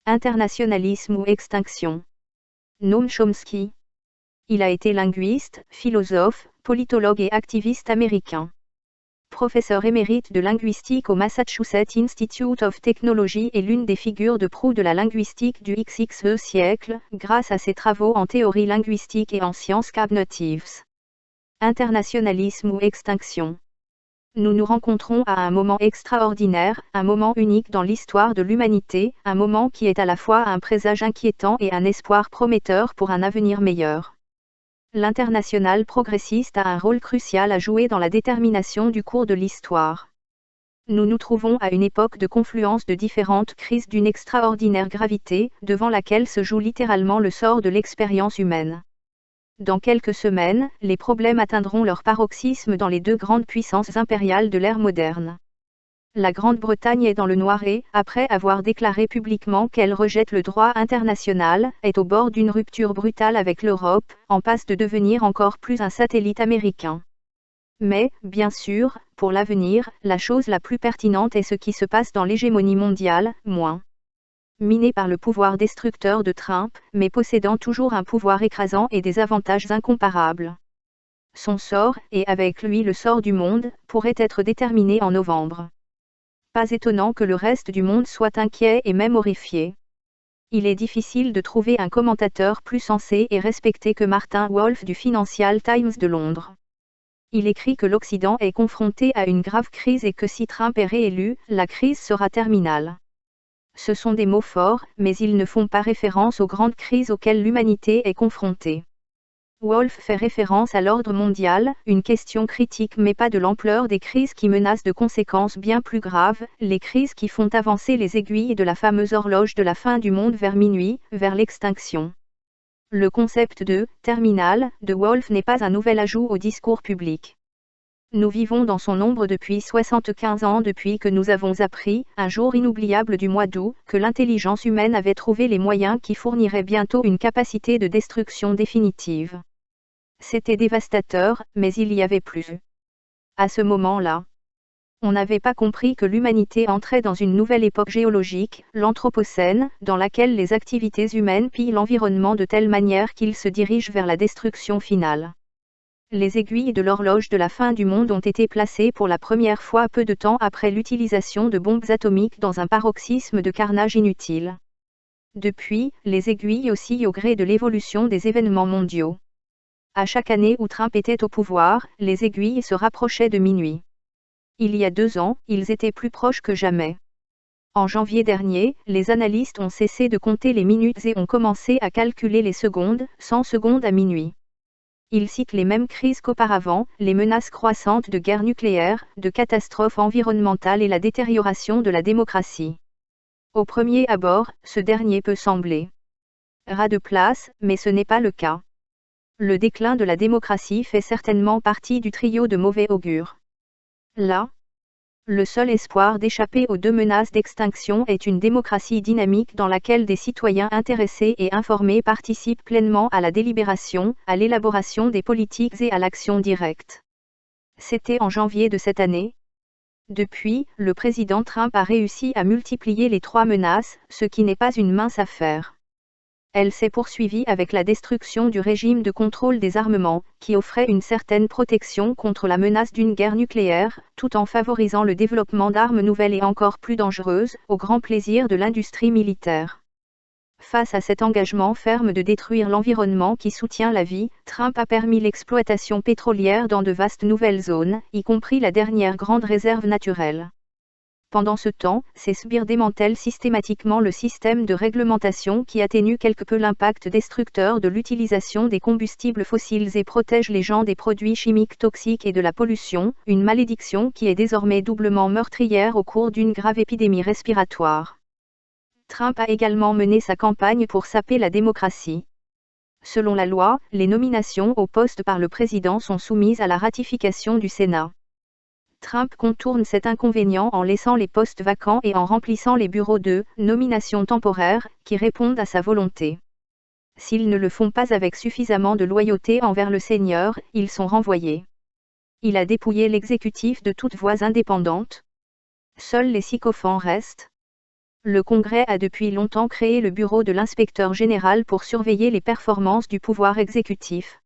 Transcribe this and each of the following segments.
Internationalisme ou extinction. Noam Chomsky. Il a été linguiste, philosophe, politologue et activiste américain. Professeur émérite de linguistique au Massachusetts Institute of Technology et l'une des figures de proue de la linguistique du XXe siècle, grâce à ses travaux en théorie linguistique et en sciences cognitives. Internationalisme ou extinction. Nous nous rencontrons à un moment extraordinaire, un moment unique dans l'histoire de l'humanité, un moment qui est à la fois un présage inquiétant et un espoir prometteur pour un avenir meilleur. L'international progressiste a un rôle crucial à jouer dans la détermination du cours de l'histoire. Nous nous trouvons à une époque de confluence de différentes crises d'une extraordinaire gravité, devant laquelle se joue littéralement le sort de l'expérience humaine. Dans quelques semaines, les problèmes atteindront leur paroxysme dans les deux grandes puissances impériales de l'ère moderne. La Grande-Bretagne est dans le noir et, après avoir déclaré publiquement qu'elle rejette le droit international, est au bord d'une rupture brutale avec l'Europe, en passe de devenir encore plus un satellite américain. Mais, bien sûr, pour l'avenir, la chose la plus pertinente est ce qui se passe dans l'hégémonie mondiale, miné par le pouvoir destructeur de Trump, mais possédant toujours un pouvoir écrasant et des avantages incomparables. Son sort, et avec lui le sort du monde, pourrait être déterminé en novembre. Pas étonnant que le reste du monde soit inquiet et même horrifié. Il est difficile de trouver un commentateur plus sensé et respecté que Martin Wolf du Financial Times de Londres. Il écrit que l'Occident est confronté à une grave crise et que si Trump est réélu, la crise sera terminale. Ce sont des mots forts, mais ils ne font pas référence aux grandes crises auxquelles l'humanité est confrontée. Wolf fait référence à l'ordre mondial, une question critique mais pas de l'ampleur des crises qui menacent de conséquences bien plus graves, les crises qui font avancer les aiguilles de la fameuse horloge de la fin du monde vers minuit, vers l'extinction. Le concept de « terminal » de Wolf n'est pas un nouvel ajout au discours public. Nous vivons dans son ombre depuis 75 ans depuis que nous avons appris, un jour inoubliable du mois d'août, que l'intelligence humaine avait trouvé les moyens qui fourniraient bientôt une capacité de destruction définitive. C'était dévastateur, mais il y avait plus. À ce moment-là, on n'avait pas compris que l'humanité entrait dans une nouvelle époque géologique, l'Anthropocène, dans laquelle les activités humaines pillent l'environnement de telle manière qu'il se dirige vers la destruction finale. Les aiguilles de l'horloge de la fin du monde ont été placées pour la première fois peu de temps après l'utilisation de bombes atomiques dans un paroxysme de carnage inutile. Depuis, les aiguilles oscillent au gré de l'évolution des événements mondiaux. À chaque année où Trump était au pouvoir, les aiguilles se rapprochaient de minuit. Il y a 2 ans, ils étaient plus proches que jamais. En janvier dernier, les analystes ont cessé de compter les minutes et ont commencé à calculer les secondes, 100 secondes à minuit. Il cite les mêmes crises qu'auparavant, les menaces croissantes de guerre nucléaire, de catastrophes environnementales et la détérioration de la démocratie. Au premier abord, ce dernier peut sembler ras de place, mais ce n'est pas le cas. Le déclin de la démocratie fait certainement partie du trio de mauvais augure. Là, le seul espoir d'échapper aux 2 menaces d'extinction est une démocratie dynamique dans laquelle des citoyens intéressés et informés participent pleinement à la délibération, à l'élaboration des politiques et à l'action directe. C'était en janvier de cette année. Depuis, le président Trump a réussi à multiplier les 3 menaces, ce qui n'est pas une mince affaire. Elle s'est poursuivie avec la destruction du régime de contrôle des armements, qui offrait une certaine protection contre la menace d'une guerre nucléaire, tout en favorisant le développement d'armes nouvelles et encore plus dangereuses, au grand plaisir de l'industrie militaire. Face à cet engagement ferme de détruire l'environnement qui soutient la vie, Trump a permis l'exploitation pétrolière dans de vastes nouvelles zones, y compris la dernière grande réserve naturelle. Pendant ce temps, ces sbires démantèlent systématiquement le système de réglementation qui atténue quelque peu l'impact destructeur de l'utilisation des combustibles fossiles et protège les gens des produits chimiques toxiques et de la pollution, une malédiction qui est désormais doublement meurtrière au cours d'une grave épidémie respiratoire. Trump a également mené sa campagne pour saper la démocratie. Selon la loi, les nominations au poste par le président sont soumises à la ratification du Sénat. Trump contourne cet inconvénient en laissant les postes vacants et en remplissant les bureaux de « nomination temporaire » qui répondent à sa volonté. S'ils ne le font pas avec suffisamment de loyauté envers le Seigneur, ils sont renvoyés. Il a dépouillé l'exécutif de toute voix indépendante. Seuls les sycophants restent. Le Congrès a depuis longtemps créé le bureau de l'inspecteur général pour surveiller les performances du pouvoir exécutif.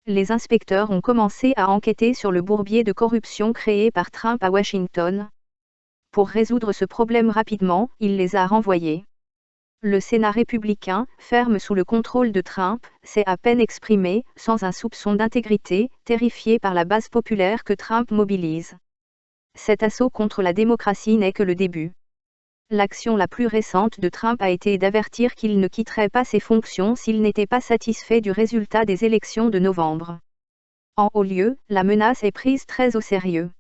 Les inspecteurs ont commencé à enquêter sur le bourbier de corruption créé par Trump à Washington. Pour résoudre ce problème rapidement, il les a renvoyés. Le Sénat républicain, ferme sous le contrôle de Trump, s'est à peine exprimé, sans un soupçon d'intégrité, terrifié par la base populaire que Trump mobilise. Cet assaut contre la démocratie n'est que le début. L'action la plus récente de Trump a été d'avertir qu'il ne quitterait pas ses fonctions s'il n'était pas satisfait du résultat des élections de novembre. En haut lieu, la menace est prise très au sérieux.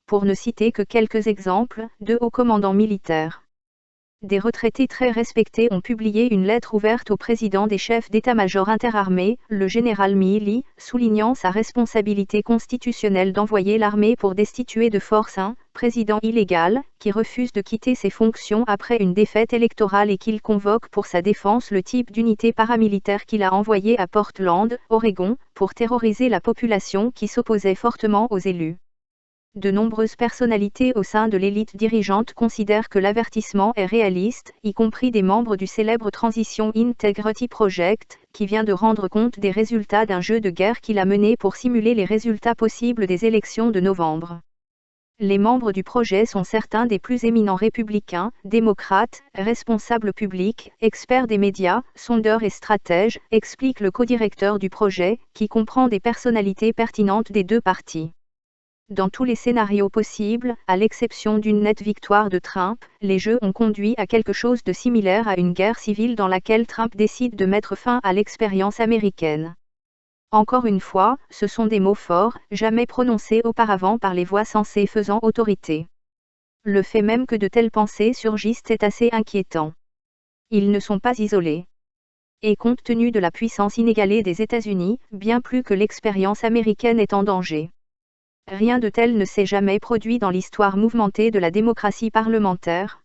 Pour ne citer que quelques exemples, 2 hauts commandants militaires. Des retraités très respectés ont publié une lettre ouverte au président des chefs d'état-major interarmés, le général Milley, soulignant sa responsabilité constitutionnelle d'envoyer l'armée pour destituer de force un président illégal, qui refuse de quitter ses fonctions après une défaite électorale et qu'il convoque pour sa défense le type d'unité paramilitaire qu'il a envoyé à Portland, Oregon, pour terroriser la population qui s'opposait fortement aux élus. De nombreuses personnalités au sein de l'élite dirigeante considèrent que l'avertissement est réaliste, y compris des membres du célèbre Transition Integrity Project, qui vient de rendre compte des résultats d'un jeu de guerre qu'il a mené pour simuler les résultats possibles des élections de novembre. Les membres du projet sont certains des plus éminents républicains, démocrates, responsables publics, experts des médias, sondeurs et stratèges, explique le codirecteur du projet, qui comprend des personnalités pertinentes des deux partis. Dans tous les scénarios possibles, à l'exception d'une nette victoire de Trump, les jeux ont conduit à quelque chose de similaire à une guerre civile dans laquelle Trump décide de mettre fin à l'expérience américaine. Encore une fois, ce sont des mots forts, jamais prononcés auparavant par les voix sensées faisant autorité. Le fait même que de telles pensées surgissent est assez inquiétant. Ils ne sont pas isolés. Et compte tenu de la puissance inégalée des États-Unis, bien plus que l'expérience américaine est en danger. Rien de tel ne s'est jamais produit dans l'histoire mouvementée de la démocratie parlementaire.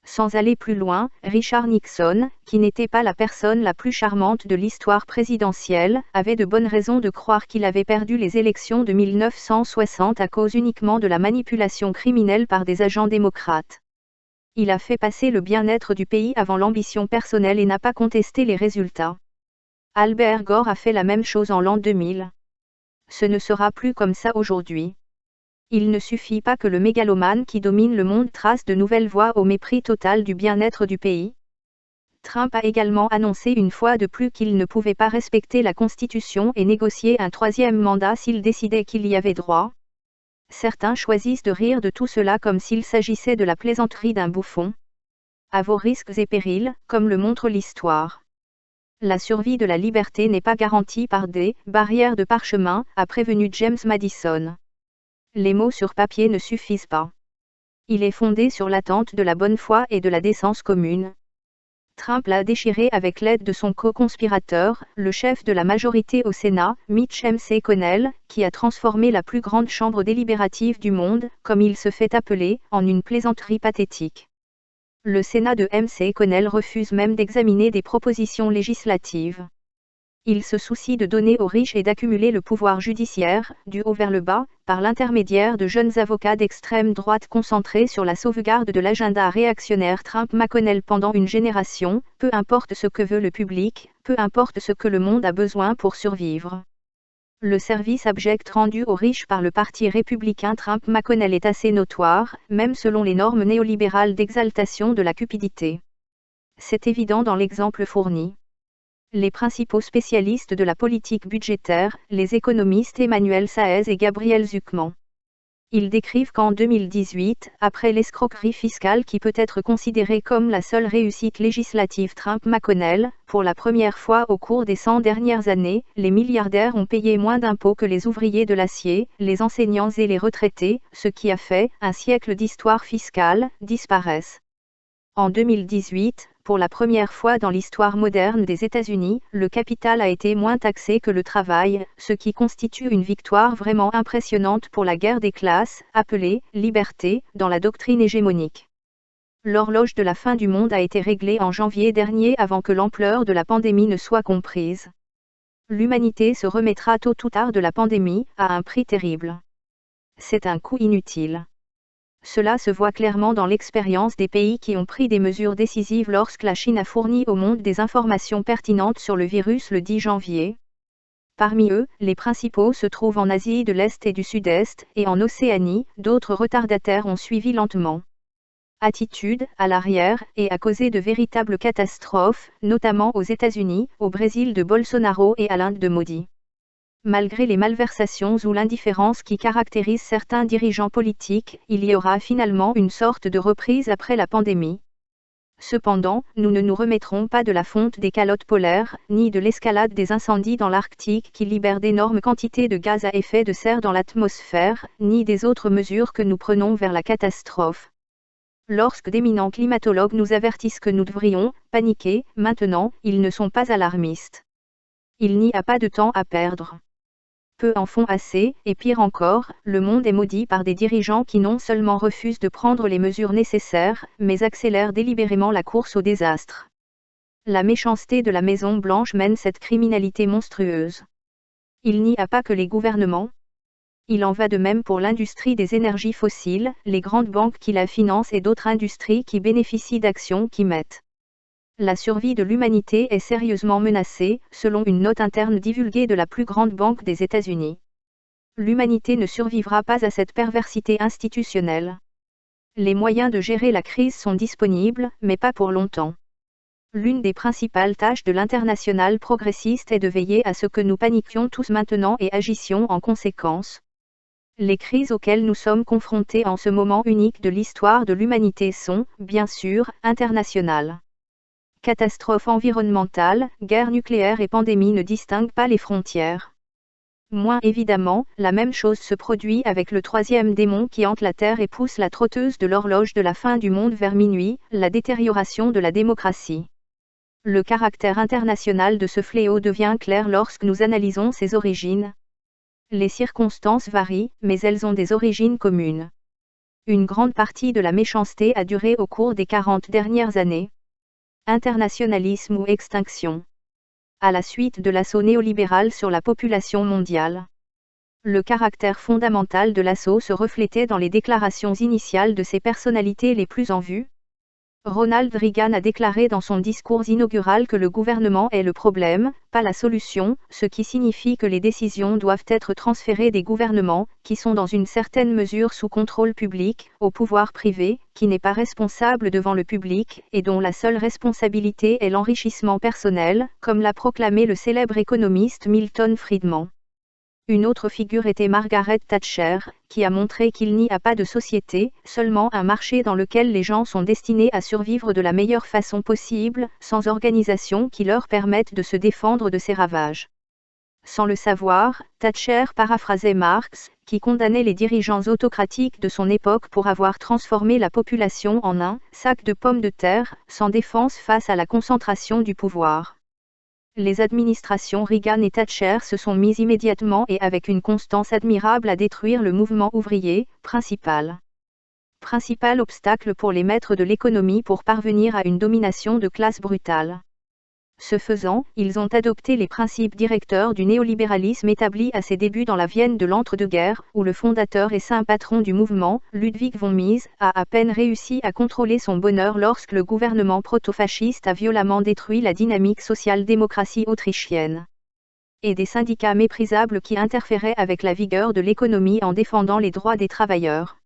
Sans aller plus loin, Richard Nixon, qui n'était pas la personne la plus charmante de l'histoire présidentielle, avait de bonnes raisons de croire qu'il avait perdu les élections de 1960 à cause uniquement de la manipulation criminelle par des agents démocrates. Il a fait passer le bien-être du pays avant l'ambition personnelle et n'a pas contesté les résultats. Albert Gore a fait la même chose en l'an 2000. Ce ne sera plus comme ça aujourd'hui. Il ne suffit pas que le mégalomane qui domine le monde trace de nouvelles voies au mépris total du bien-être du pays. Trump a également annoncé une fois de plus qu'il ne pouvait pas respecter la Constitution et négocier un 3e mandat s'il décidait qu'il y avait droit. Certains choisissent de rire de tout cela comme s'il s'agissait de la plaisanterie d'un bouffon. À vos risques et périls, comme le montre l'histoire. La survie de la liberté n'est pas garantie par des barrières de parchemin, a prévenu James Madison. Les mots sur papier ne suffisent pas. Il est fondé sur l'attente de la bonne foi et de la décence commune. Trump l'a déchiré avec l'aide de son co-conspirateur, le chef de la majorité au Sénat, Mitch McConnell, qui a transformé la plus grande chambre délibérative du monde, comme il se fait appeler, en une plaisanterie pathétique. Le Sénat de McConnell refuse même d'examiner des propositions législatives. Il se soucie de donner aux riches et d'accumuler le pouvoir judiciaire, du haut vers le bas, par l'intermédiaire de jeunes avocats d'extrême droite concentrés sur la sauvegarde de l'agenda réactionnaire Trump-McConnell pendant une génération, peu importe ce que veut le public, peu importe ce que le monde a besoin pour survivre. Le service abject rendu aux riches par le parti républicain Trump-McConnell est assez notoire, même selon les normes néolibérales d'exaltation de la cupidité. C'est évident dans l'exemple fourni. Les principaux spécialistes de la politique budgétaire, les économistes Emmanuel Saez et Gabriel Zucman. Ils décrivent qu'en 2018, après l'escroquerie fiscale qui peut être considérée comme la seule réussite législative Trump-McConnell, pour la première fois au cours des 100 dernières années, les milliardaires ont payé moins d'impôts que les ouvriers de l'acier, les enseignants et les retraités, ce qui a fait un siècle d'histoire fiscale disparaissent. En 2018, pour la première fois dans l'histoire moderne des États-Unis, le capital a été moins taxé que le travail, ce qui constitue une victoire vraiment impressionnante pour la guerre des classes, appelée « liberté » dans la doctrine hégémonique. L'horloge de la fin du monde a été réglée en janvier dernier avant que l'ampleur de la pandémie ne soit comprise. L'humanité se remettra tôt ou tard de la pandémie, à un prix terrible. C'est un coût inutile. Cela se voit clairement dans l'expérience des pays qui ont pris des mesures décisives lorsque la Chine a fourni au monde des informations pertinentes sur le virus le 10 janvier. Parmi eux, les principaux se trouvent en Asie de l'Est et du Sud-Est, et en Océanie, d'autres retardataires ont suivi lentement. Attitude, à l'arrière, et a causé de véritables catastrophes, notamment aux États-Unis, au Brésil de Bolsonaro et à l'Inde de Modi. Malgré les malversations ou l'indifférence qui caractérisent certains dirigeants politiques, il y aura finalement une sorte de reprise après la pandémie. Cependant, nous ne nous remettrons pas de la fonte des calottes polaires, ni de l'escalade des incendies dans l'Arctique qui libèrent d'énormes quantités de gaz à effet de serre dans l'atmosphère, ni des autres mesures que nous prenons vers la catastrophe. Lorsque d'éminents climatologues nous avertissent que nous devrions paniquer, maintenant, ils ne sont pas alarmistes. Il n'y a pas de temps à perdre. Peu en font assez, et pire encore, le monde est maudit par des dirigeants qui non seulement refusent de prendre les mesures nécessaires, mais accélèrent délibérément la course au désastre. La méchanceté de la Maison-Blanche mène cette criminalité monstrueuse. Il n'y a pas que les gouvernements. Il en va de même pour l'industrie des énergies fossiles, les grandes banques qui la financent et d'autres industries qui bénéficient d'actions qui mettent la survie de l'humanité est sérieusement menacée, selon une note interne divulguée de la plus grande banque des États-Unis. L'humanité ne survivra pas à cette perversité institutionnelle. Les moyens de gérer la crise sont disponibles, mais pas pour longtemps. L'une des principales tâches de l'internationale progressiste est de veiller à ce que nous paniquions tous maintenant et agissions en conséquence. Les crises auxquelles nous sommes confrontés en ce moment unique de l'histoire de l'humanité sont, bien sûr, internationales. Catastrophes environnementales, guerre nucléaire et pandémie ne distinguent pas les frontières. Moins évidemment, la même chose se produit avec le troisième démon qui hante la Terre et pousse la trotteuse de l'horloge de la fin du monde vers minuit, la détérioration de la démocratie. Le caractère international de ce fléau devient clair lorsque nous analysons ses origines. Les circonstances varient, mais elles ont des origines communes. Une grande partie de la méchanceté a duré au cours des 40 dernières années. Internationalisme ou extinction. À la suite de l'assaut néolibéral sur la population mondiale. Le caractère fondamental de l'assaut se reflétait dans les déclarations initiales de ses personnalités les plus en vue. Ronald Reagan a déclaré dans son discours inaugural que le gouvernement est le problème, pas la solution, ce qui signifie que les décisions doivent être transférées des gouvernements, qui sont dans une certaine mesure sous contrôle public, au pouvoir privé, qui n'est pas responsable devant le public, et dont la seule responsabilité est l'enrichissement personnel, comme l'a proclamé le célèbre économiste Milton Friedman. Une autre figure était Margaret Thatcher, qui a montré qu'il n'y a pas de société, seulement un marché dans lequel les gens sont destinés à survivre de la meilleure façon possible, sans organisation qui leur permette de se défendre de ces ravages. Sans le savoir, Thatcher paraphrasait Marx, qui condamnait les dirigeants autocratiques de son époque pour avoir transformé la population en un sac de pommes de terre, sans défense face à la concentration du pouvoir. Les administrations Reagan et Thatcher se sont mises immédiatement et avec une constance admirable à détruire le mouvement ouvrier, principal obstacle pour les maîtres de l'économie pour parvenir à une domination de classe brutale. Ce faisant, ils ont adopté les principes directeurs du néolibéralisme établi à ses débuts dans la Vienne de l'entre-deux-guerres, où le fondateur et saint patron du mouvement, Ludwig von Mises, a à peine réussi à contrôler son bonheur lorsque le gouvernement proto-fasciste a violemment détruit la dynamique social-démocratie autrichienne. Et des syndicats méprisables qui interféraient avec la vigueur de l'économie en défendant les droits des travailleurs.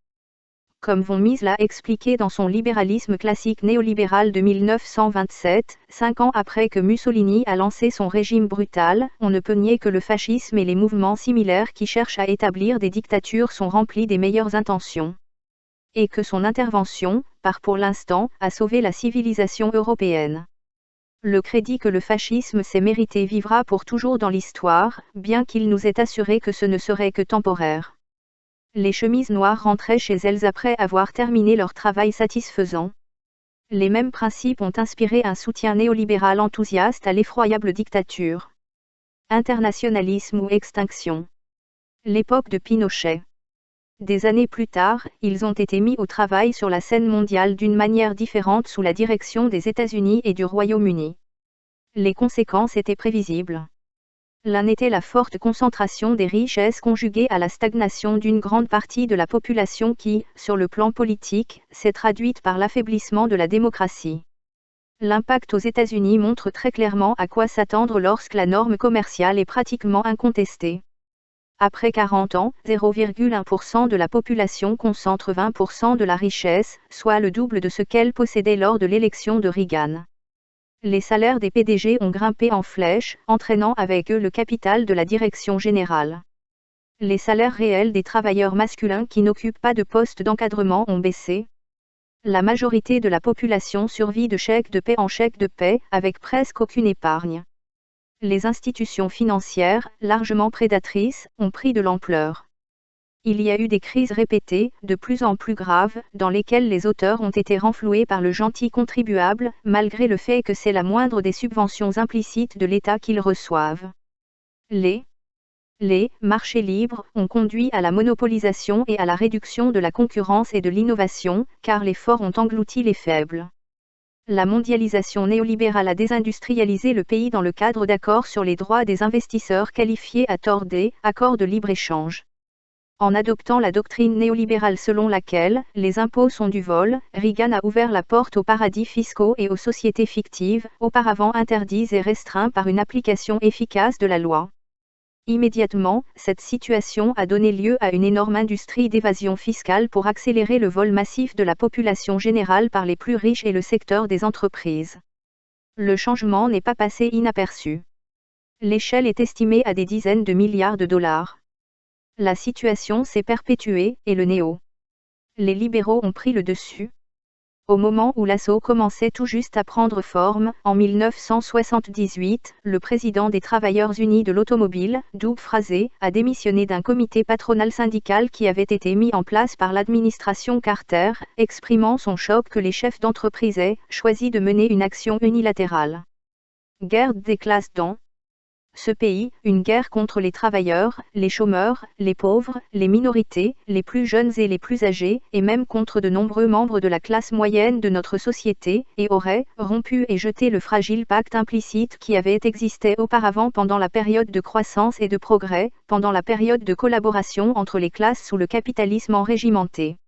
Comme von Mises l'a expliqué dans son libéralisme classique néolibéral de 1927, 5 ans après que Mussolini a lancé son régime brutal, on ne peut nier que le fascisme et les mouvements similaires qui cherchent à établir des dictatures sont remplis des meilleures intentions. Et que son intervention, pour l'instant, a sauvé la civilisation européenne. Le crédit que le fascisme s'est mérité vivra pour toujours dans l'histoire, bien qu'il nous ait assuré que ce ne serait que temporaire. Les chemises noires rentraient chez elles après avoir terminé leur travail satisfaisant. Les mêmes principes ont inspiré un soutien néolibéral enthousiaste à l'effroyable dictature. Internationalisme ou extinction. L'époque de Pinochet. Des années plus tard, ils ont été mis au travail sur la scène mondiale d'une manière différente sous la direction des États-Unis et du Royaume-Uni. Les conséquences étaient prévisibles. L'un était la forte concentration des richesses conjuguée à la stagnation d'une grande partie de la population qui, sur le plan politique, s'est traduite par l'affaiblissement de la démocratie. L'impact aux États-Unis montre très clairement à quoi s'attendre lorsque la norme commerciale est pratiquement incontestée. Après 40 ans, 0,1% de la population concentre 20% de la richesse, soit le double de ce qu'elle possédait lors de l'élection de Reagan. Les salaires des PDG ont grimpé en flèche, entraînant avec eux le capital de la direction générale. Les salaires réels des travailleurs masculins qui n'occupent pas de poste d'encadrement ont baissé. La majorité de la population survit de chèque de paie en chèque de paie, avec presque aucune épargne. Les institutions financières, largement prédatrices, ont pris de l'ampleur. Il y a eu des crises répétées, de plus en plus graves, dans lesquelles les auteurs ont été renfloués par le gentil contribuable, malgré le fait que c'est la moindre des subventions implicites de l'État qu'ils reçoivent. Les marchés libres ont conduit à la monopolisation et à la réduction de la concurrence et de l'innovation, car les forts ont englouti les faibles. La mondialisation néolibérale a désindustrialisé le pays dans le cadre d'accords sur les droits des investisseurs qualifiés à tort accords de libre-échange. En adoptant la doctrine néolibérale selon laquelle les impôts sont du vol, Reagan a ouvert la porte aux paradis fiscaux et aux sociétés fictives, auparavant interdites et restreints par une application efficace de la loi. Immédiatement, cette situation a donné lieu à une énorme industrie d'évasion fiscale pour accélérer le vol massif de la population générale par les plus riches et le secteur des entreprises. Le changement n'est pas passé inaperçu. L'échelle est estimée à des dizaines de milliards de dollars. La situation s'est perpétuée, et les libéraux ont pris le dessus. Au moment où l'assaut commençait tout juste à prendre forme, en 1978, le président des Travailleurs Unis de l'automobile, Doug Frazee, a démissionné d'un comité patronal syndical qui avait été mis en place par l'administration Carter, exprimant son choc que les chefs d'entreprise aient choisi de mener une action unilatérale. Guerre des classes dans ce pays, une guerre contre les travailleurs, les chômeurs, les pauvres, les minorités, les plus jeunes et les plus âgés, et même contre de nombreux membres de la classe moyenne de notre société, et aurait rompu et jeté le fragile pacte implicite qui avait existé auparavant pendant la période de croissance et de progrès, pendant la période de collaboration entre les classes sous le capitalisme enrégimenté.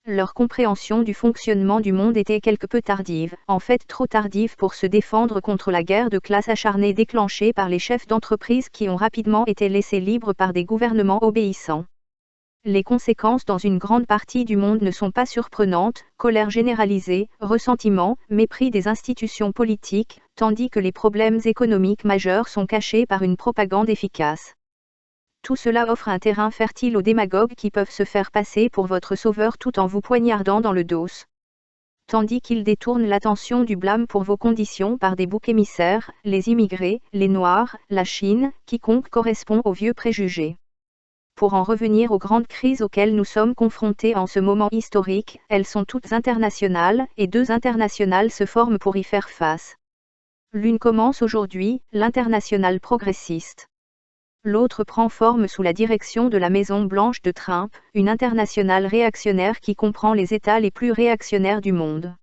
Leur compréhension du fonctionnement du monde était quelque peu tardive, en fait trop tardive pour se défendre contre la guerre de classe acharnée déclenchée par les chefs d'entreprise qui ont rapidement été laissés libres par des gouvernements obéissants. Les conséquences dans une grande partie du monde ne sont pas surprenantes, colère généralisée, ressentiment, mépris des institutions politiques, tandis que les problèmes économiques majeurs sont cachés par une propagande efficace. Tout cela offre un terrain fertile aux démagogues qui peuvent se faire passer pour votre sauveur tout en vous poignardant dans le dos. Tandis qu'ils détournent l'attention du blâme pour vos conditions par des boucs émissaires, les immigrés, les Noirs, la Chine, quiconque correspond aux vieux préjugés. Pour en revenir aux grandes crises auxquelles nous sommes confrontés en ce moment historique, elles sont toutes internationales, et deux internationales se forment pour y faire face. L'une commence aujourd'hui, l'internationale progressiste. L'autre prend forme sous la direction de la Maison-Blanche de Trump, une internationale réactionnaire qui comprend les États les plus réactionnaires du monde.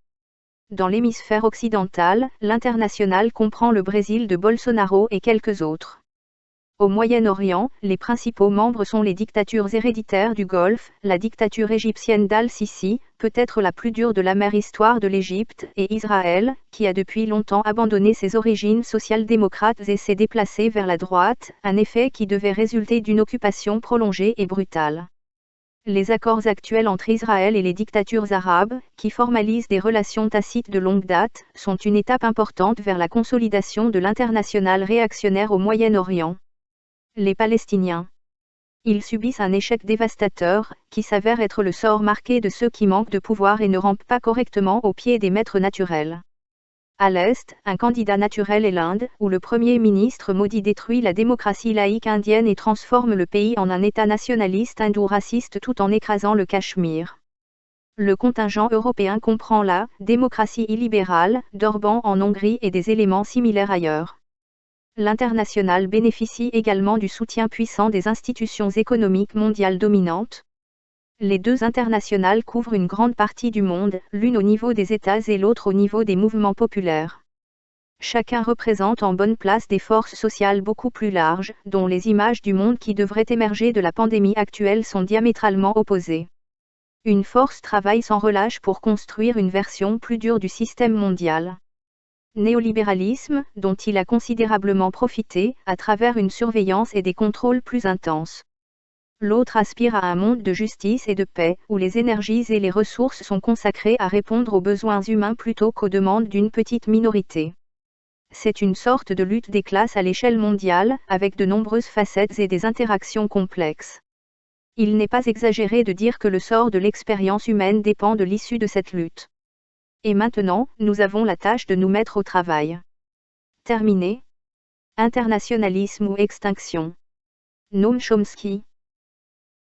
Dans l'hémisphère occidental, l'internationale comprend le Brésil de Bolsonaro et quelques autres. Au Moyen-Orient, les principaux membres sont les dictatures héréditaires du Golfe, la dictature égyptienne d'Al-Sisi, peut-être la plus dure de l'amère histoire de l'Égypte, et Israël, qui a depuis longtemps abandonné ses origines social-démocrates et s'est déplacé vers la droite, un effet qui devait résulter d'une occupation prolongée et brutale. Les accords actuels entre Israël et les dictatures arabes, qui formalisent des relations tacites de longue date, sont une étape importante vers la consolidation de l'internationale réactionnaire au Moyen-Orient. Les Palestiniens. Ils subissent un échec dévastateur, qui s'avère être le sort marqué de ceux qui manquent de pouvoir et ne rampent pas correctement aux pieds des maîtres naturels. À l'Est, un candidat naturel est l'Inde, où le Premier ministre Modi détruit la démocratie laïque indienne et transforme le pays en un État nationaliste hindou-raciste tout en écrasant le Cachemire. Le contingent européen comprend la démocratie illibérale d'Orban en Hongrie et des éléments similaires ailleurs. L'international bénéficie également du soutien puissant des institutions économiques mondiales dominantes. Les deux internationales couvrent une grande partie du monde, l'une au niveau des États et l'autre au niveau des mouvements populaires. Chacun représente en bonne place des forces sociales beaucoup plus larges, dont les images du monde qui devraient émerger de la pandémie actuelle sont diamétralement opposées. Une force travaille sans relâche pour construire une version plus dure du système mondial. Néolibéralisme, dont il a considérablement profité, à travers une surveillance et des contrôles plus intenses. L'autre aspire à un monde de justice et de paix, où les énergies et les ressources sont consacrées à répondre aux besoins humains plutôt qu'aux demandes d'une petite minorité. C'est une sorte de lutte des classes à l'échelle mondiale, avec de nombreuses facettes et des interactions complexes. Il n'est pas exagéré de dire que le sort de l'expérience humaine dépend de l'issue de cette lutte. Et maintenant, nous avons la tâche de nous mettre au travail. Terminé. Internationalisme ou extinction. Noam Chomsky.